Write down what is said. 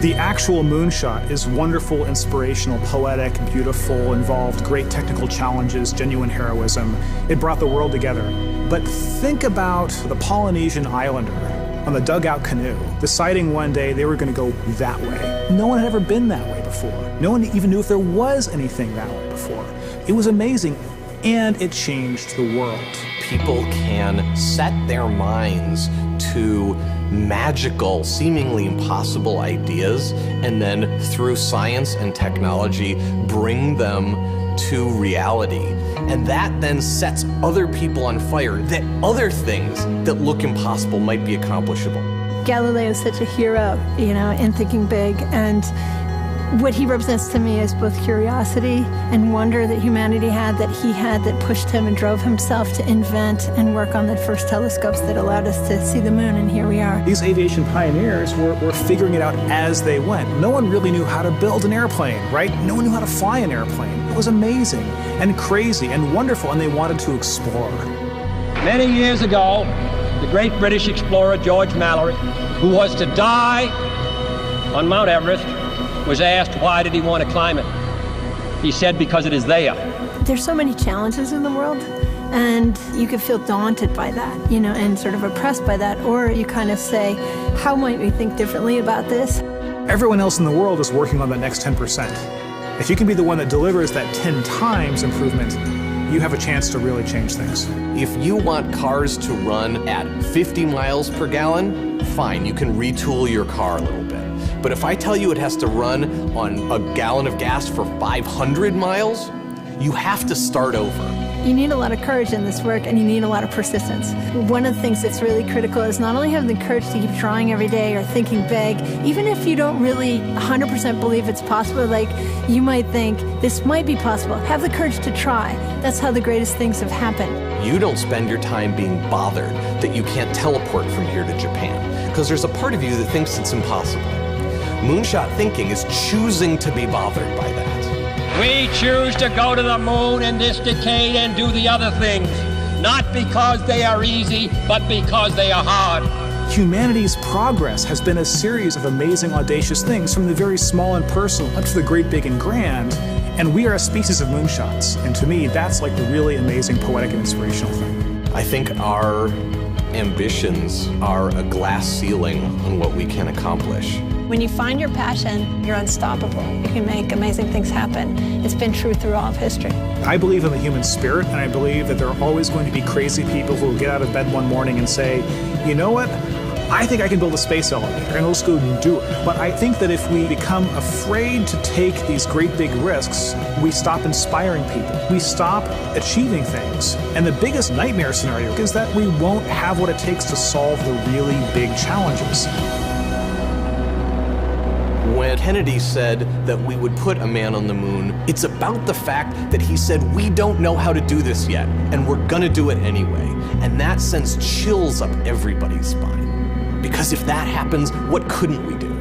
The actual moonshot is wonderful, inspirational, poetic, beautiful, involved great technical challenges, genuine heroism. It brought the world together. But think about the Polynesian islander on the dugout canoe, deciding one day they were going to go that way. No one had ever been that way before. No one even knew if there was anything that way before. It was amazing, and it changed the world. People can set their minds to magical, seemingly impossible ideas, and then through science and technology, bring them to reality. And that then sets other people on fire, that other things that look impossible might be accomplishable. Galileo is such a hero, in thinking big, and what he represents to me is both curiosity and wonder that humanity had, that pushed him and drove himself to invent and work on the first telescopes that allowed us to see the moon, and here we are. These aviation pioneers were figuring it out as they went. No one really knew how to build an airplane, right? No one knew how to fly an airplane. It was amazing and crazy and wonderful, and they wanted to explore. Many years ago, the great British explorer George Mallory, who was to die on Mount Everest, was asked why did he want to climb it. He said, because it is there. There's so many challenges in the world, and you could feel daunted by that, and sort of oppressed by that, or you kind of say, how might we think differently about this? Everyone else in the world is working on that next 10%. If you can be the one that delivers that 10 times improvement, you have a chance to really change things. If you want cars to run at 50 miles per gallon, fine, you can retool your car a little bit. But if I tell you it has to run on a gallon of gas for 500 miles, you have to start over. You need a lot of courage in this work, and you need a lot of persistence. One of the things that's really critical is not only having the courage to keep trying every day or thinking big, even if you don't really 100% believe it's possible, like you might think, this might be possible, have the courage to try. That's how the greatest things have happened. You don't spend your time being bothered that you can't teleport from here to Japan, because there's a part of you that thinks it's impossible. Moonshot thinking is choosing to be bothered by that. We choose to go to the moon in this decade and do the other things, not because they are easy, but because they are hard. Humanity's progress has been a series of amazing, audacious things, from the very small and personal up to the great, big, and grand. And we are a species of moonshots. And to me, that's like the really amazing, poetic, and inspirational thing. I think our ambitions are a glass ceiling on what we can accomplish. When you find your passion, you're unstoppable. You can make amazing things happen. It's been true through all of history. I believe in the human spirit, and I believe that there are always going to be crazy people who will get out of bed one morning and say, you know what? I think I can build a space elevator, and let's go and do it. But I think that if we become afraid to take these great big risks, we stop inspiring people. We stop achieving things. And the biggest nightmare scenario is that we won't have what it takes to solve the really big challenges. When Kennedy said that we would put a man on the moon, it's about the fact that he said, we don't know how to do this yet, and we're gonna do it anyway. And that sends chills up everybody's spine. Because if that happens, what couldn't we do?